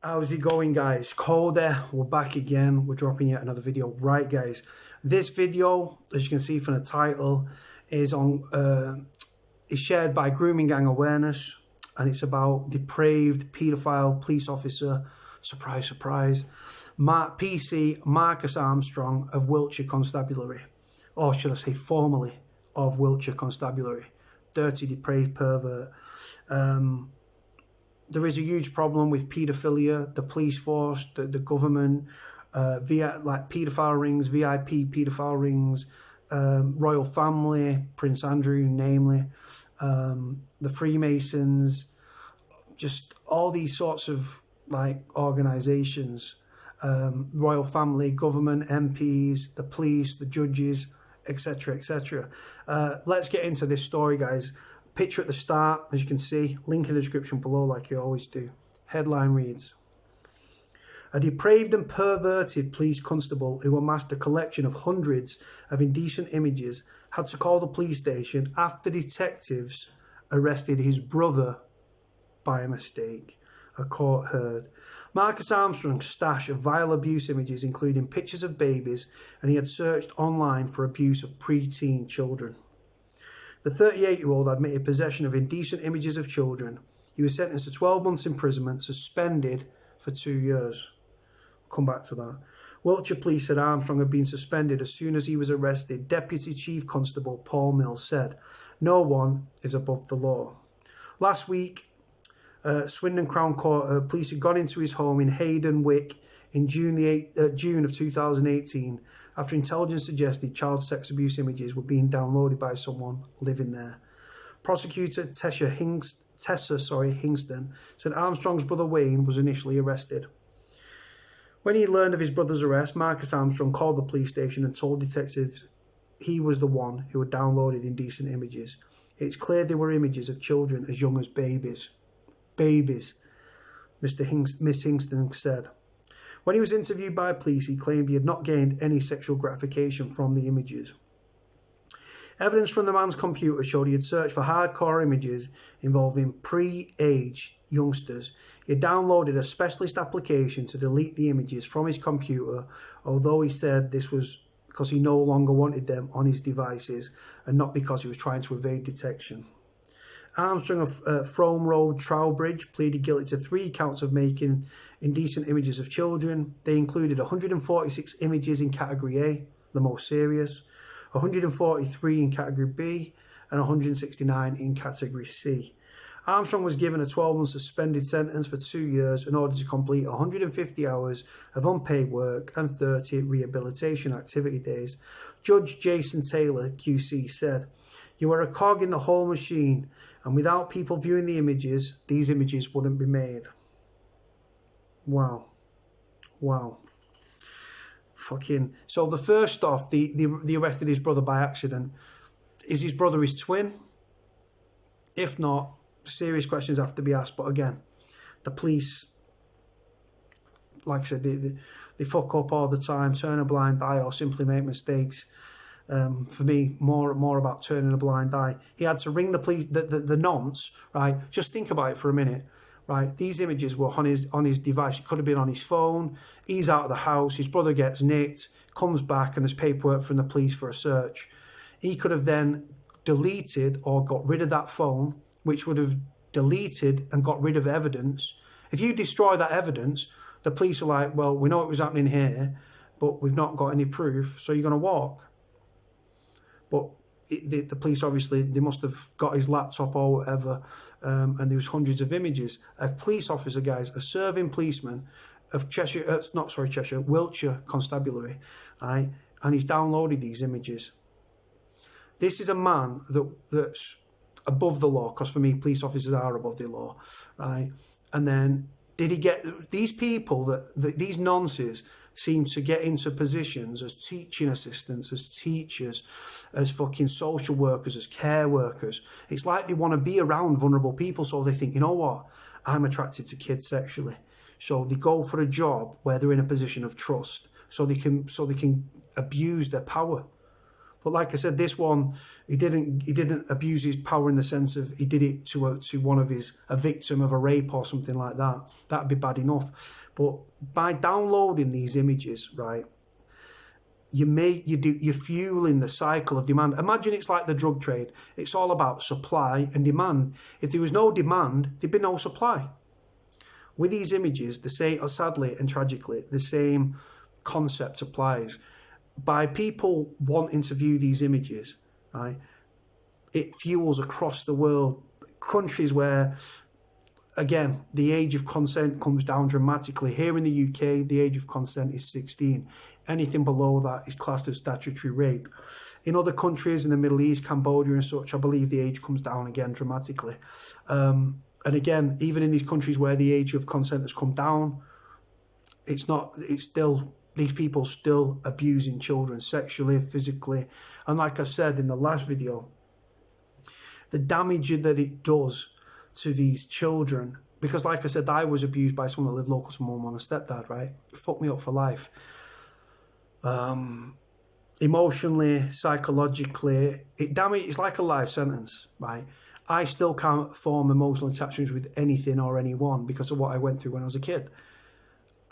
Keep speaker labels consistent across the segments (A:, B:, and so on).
A: How's it going, guys? Cold there. We're back again. We're dropping yet another video. Right, guys, this video, as you can see from the title, is shared by Grooming Gang Awareness, and it's about depraved paedophile police officer, surprise surprise, PC Marcus Armstrong of Wiltshire Constabulary, or should I say formerly of Wiltshire Constabulary. Dirty, depraved pervert. There is a huge problem with paedophilia, the police force, the government, like paedophile rings, VIP paedophile rings, royal family, Prince Andrew, namely, the Freemasons, just all these sorts of like organizations, royal family, government, MPs, the police, the judges, etc., etc. Let's get into this story, guys. Picture at the start, as you can see, link in the description below like you always do. Headline reads: a depraved and perverted police constable who amassed a collection of hundreds of indecent images had to call the police station after detectives arrested his brother by mistake, a court heard. Marcus Armstrong's stash of vile abuse images including pictures of babies, and he had searched online for abuse of pre-teen children. The 38-year-old admitted possession of indecent images of children. He was sentenced to 12 months imprisonment, suspended for 2 years. I'll come back to that. Wiltshire police said Armstrong had been suspended as soon as he was arrested. Deputy Chief Constable Paul Mills said, "No one is above the law." Last week, Swindon Crown Court police had gone into his home in Hayden Wick in June of 2018 after intelligence suggested child sex abuse images were being downloaded by someone living there. Prosecutor Tessa Hingston said Armstrong's brother Wayne was initially arrested. When he learned of his brother's arrest, Marcus Armstrong called the police station and told detectives he was the one who had downloaded indecent images. It's clear they were images of children as young as babies. Babies, Miss Hingston said. When he was interviewed by police, he claimed he had not gained any sexual gratification from the images. Evidence from the man's computer showed he had searched for hardcore images involving pre-age youngsters. He had downloaded a specialist application to delete the images from his computer, although he said this was because he no longer wanted them on his devices and not because he was trying to evade detection. Armstrong of Frome Road, Trowbridge, pleaded guilty to 3 counts of making indecent images of children. They included 146 images in Category A, the most serious, 143 in Category B, and 169 in Category C. Armstrong was given a 12-month suspended sentence for 2 years in order to complete 150 hours of unpaid work and 30 rehabilitation activity days. Judge Jason Taylor, QC, said, "You are a cog in the whole machine, and without people viewing the images, these images wouldn't be made." Wow. Wow. Fucking. So the first off, they arrested his brother by accident. Is his brother his twin? If not, serious questions have to be asked. But again, the police, like I said, they fuck up all the time, turn a blind eye, or simply make mistakes. For me, more about turning a blind eye. He had to ring the police, the nonce, right? Just think about it for a minute, right? These images were on his device. It could have been on his phone. He's out of the house. His brother gets nicked, comes back, and there's paperwork from the police for a search. He could have then deleted or got rid of that phone, which would have deleted and got rid of evidence. If you destroy that evidence, the police are like, well, we know it was happening here, but we've not got any proof, so you're going to walk. But the police, obviously, they must have got his laptop or whatever, and there was hundreds of images. A police officer, guys, a serving policeman of Wiltshire Constabulary, right? And he's downloaded these images. This is a man that's above the law, because for me, police officers are above the law, right? And then did he get these people these nonces seem to get into positions as teaching assistants, as teachers, as fucking social workers, as care workers. It's like they want to be around vulnerable people, so they think, you know what, I'm attracted to kids sexually. So they go for a job where they're in a position of trust, so they can abuse their power. But like I said, this one, he didn't abuse his power in the sense of he did it to a victim of a rape or something like that. That'd be bad enough. But by downloading these images, right, you're fueling the cycle of demand. Imagine it's like the drug trade. It's all about supply and demand. If there was no demand, there'd be no supply. With these images, sadly and tragically, the same concept applies. By people wanting to view these images, right, it fuels across the world countries where, again, the age of consent comes down dramatically. Here in the UK, the age of consent is 16. Anything below that is classed as statutory rape. In other countries in the Middle East, Cambodia and such, I believe the age comes down again dramatically. And again, even in these countries where the age of consent has come down, these people still abusing children sexually, physically. And like I said in the last video, the damage that it does to these children, because like I said, I was abused by someone that lived local to my mum and a stepdad, right? It fucked me up for life. Emotionally, psychologically, it's like a life sentence, right? I still can't form emotional attachments with anything or anyone because of what I went through when I was a kid.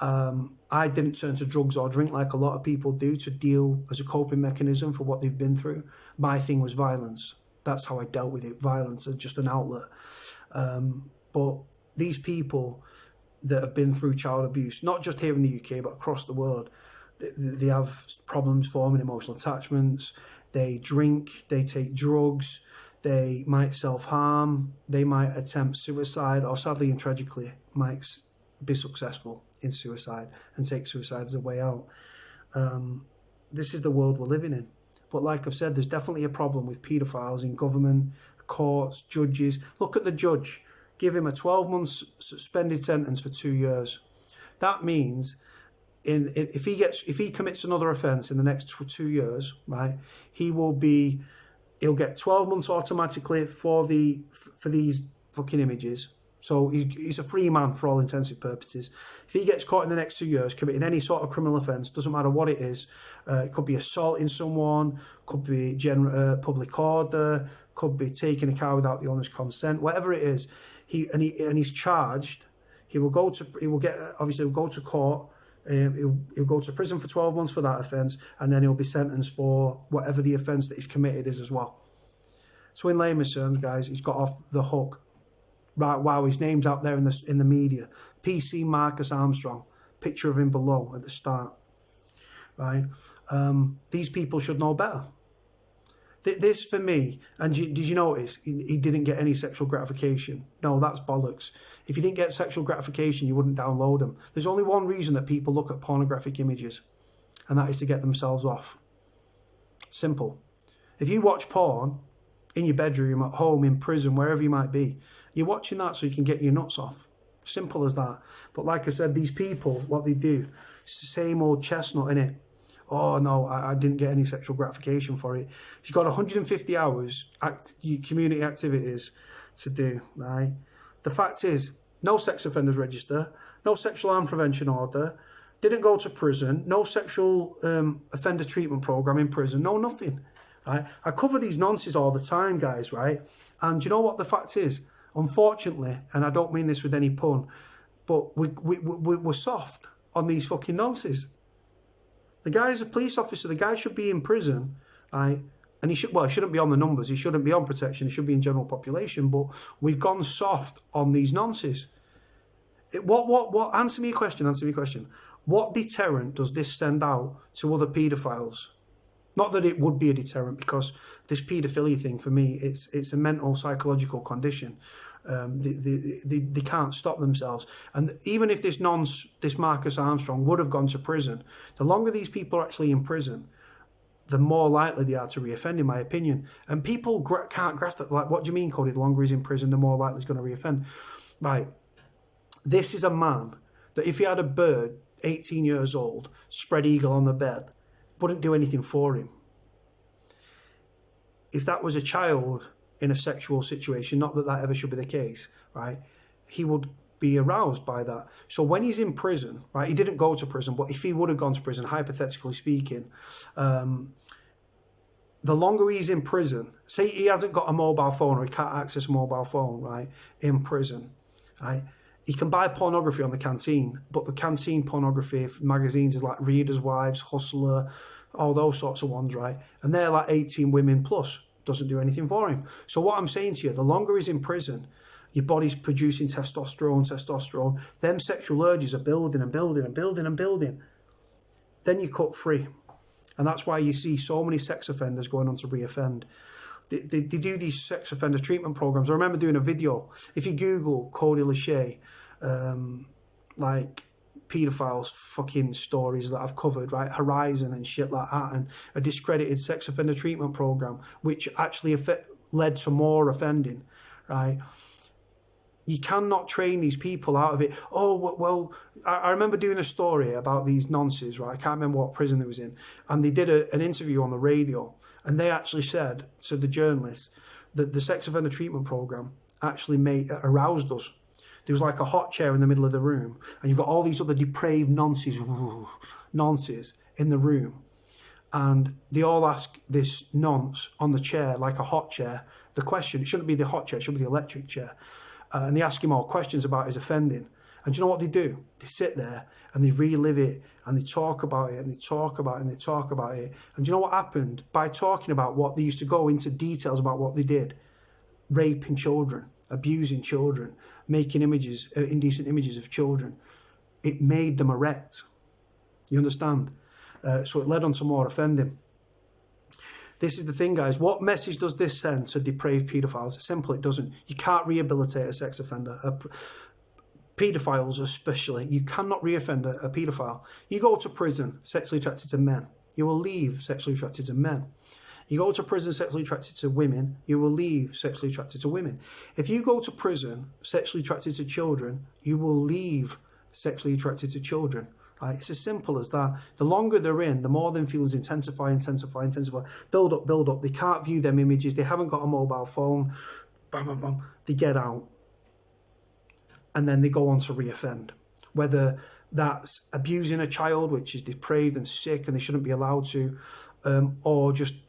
A: I didn't turn to drugs or drink like a lot of people do to deal as a coping mechanism for what they've been through. My thing was violence. That's how I dealt with it. Violence as just an outlet. But these people that have been through child abuse, not just here in the UK, but across the world, they have problems forming emotional attachments. They drink, they take drugs, they might self-harm, they might attempt suicide, or sadly and tragically might be successful in suicide and take suicide as a way out. This is the world we're living in. But like I've said, there's definitely a problem with paedophiles in government, courts, judges. Look at the judge. Give him a 12-month suspended sentence for 2 years. That means if he commits another offence in the next 2 years, right, he'll get 12 months automatically for these fucking images. So he's a free man for all intents and purposes. If he gets caught in the next 2 years committing any sort of criminal offence, doesn't matter what it is, it could be assaulting someone, could be public order, could be taking a car without the owner's consent, whatever it is, he's charged. He'll go to court. He'll go to prison for 12 months for that offence, and then he'll be sentenced for whatever the offence that he's committed is as well. So in layman's terms, guys, he's got off the hook. Right, wow, his name's out there in the media. PC Marcus Armstrong, picture of him below at the start. Right, these people should know better. This for me, and did you notice he didn't get any sexual gratification? No, that's bollocks. If you didn't get sexual gratification, you wouldn't download them. There's only one reason that people look at pornographic images, and that is to get themselves off. Simple. If you watch porn in your bedroom, at home, in prison, wherever you might be, you're watching that so you can get your nuts off. Simple as that. But like I said, these people, what they do, it's the same old chestnut, innit? Oh no, I didn't get any sexual gratification for it. You've got 150 hours community activities to do, right? The fact is, no sex offenders register, no sexual harm prevention order, didn't go to prison, no sexual offender treatment program in prison, no nothing, right? I cover these nonsense all the time, guys, right? And you know what the fact is? Unfortunately, and I don't mean this with any pun, but we're soft on these fucking nonsense. The guy's a police officer. The guy should be in prison, right? And he shouldn't be on the numbers. He shouldn't be on protection. He should be in general population. But we've gone soft on these nonsense. What? Answer me a question. Answer me a question. What deterrent does this send out to other paedophiles? Not that it would be a deterrent, because this paedophilia thing, for me, it's a mental, psychological condition. They can't stop themselves. And even if this Marcus Armstrong would have gone to prison, the longer these people are actually in prison, the more likely they are to reoffend, in my opinion. And people can't grasp that. Like, what do you mean, Cody? The longer he's in prison, the more likely he's going to reoffend. Right. This is a man that if he had a bird, 18 years old, spread eagle on the bed, wouldn't do anything for him. If that was a child in a sexual situation, not that that ever should be the case, right, he would be aroused by that. So when he's in prison, right, he didn't go to prison, but if he would have gone to prison, hypothetically speaking, the the longer he's in prison, say he hasn't got a mobile phone or he can't access a mobile phone, right, in prison, right, he can buy pornography on the canteen, but the canteen pornography magazines is like Reader's Wives, Hustler, all those sorts of ones, right? And they're like 18 women plus. Doesn't do anything for him. So what I'm saying to you, the longer he's in prison, your body's producing testosterone. Them sexual urges are building and building and building and building. Then you cut free. And that's why you see so many sex offenders going on to reoffend. They do these sex offender treatment programs. I remember doing a video. If you Google Cody Lachey, like paedophiles fucking stories that I've covered, right? Horizon and shit like that, and a discredited sex offender treatment program, which actually led to more offending, right? You cannot train these people out of it. Oh, well, I remember doing a story about these nonces, right? I can't remember what prison it was in. And they did an interview on the radio, and they actually said to the journalists that the sex offender treatment program actually aroused us. There was like a hot chair in the middle of the room, and you've got all these other depraved nonces in the room. And they all ask this nonce on the chair, like a hot chair, the question. It shouldn't be the hot chair, it should be the electric chair. And they ask him all questions about his offending. And do you know what they do? They sit there and they relive it, and they talk about it, and they talk about it, and they talk about it. And do you know what happened? By talking about what they used to go into details about what they did, raping children, abusing children, making images, indecent images of children, it made them erect. You understand? So it led on to more offending. This is the thing, guys. What message does this send to depraved paedophiles? It's simple, it doesn't. You can't rehabilitate a sex offender. Paedophiles especially, you cannot reoffend a paedophile. You go to prison sexually attracted to men, you will leave sexually attracted to men. You go to prison sexually attracted to women, you will leave sexually attracted to women. If you go to prison sexually attracted to children, you will leave sexually attracted to children. Right? It's as simple as that. The longer they're in, the more them feelings intensify. Build up. They can't view them images. They haven't got a mobile phone. Bam, bam, bam. They get out. And then they go on to reoffend. Whether that's abusing a child, which is depraved and sick and they shouldn't be allowed to, or just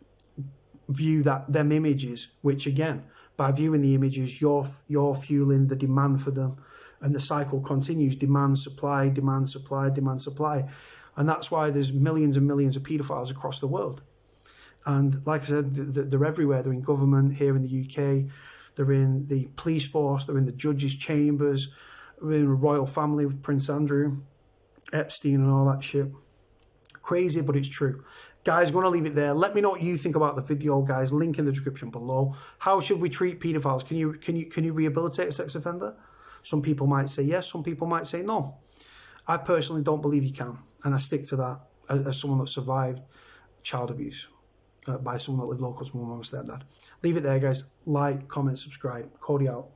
A: view them images, which again, by viewing the images, you're fueling the demand for them, and the cycle continues: demand, supply. And that's why there's millions and millions of paedophiles across the world. And like I said, they're everywhere. They're in government here in the UK, they're in the police force, they're in the judges' chambers, they're in the royal family with Prince Andrew, Epstein and all that shit. Crazy, but it's true. Guys, I'm going to leave it there. Let me know what you think about the video, guys. Link in the description below. How should we treat paedophiles? Can you rehabilitate a sex offender? Some people might say yes. Some people might say no. I personally don't believe you can. And I stick to that as someone that survived child abuse by someone that lived local to my mum and stepdad. Leave it there, guys. Like, comment, subscribe. Cody out.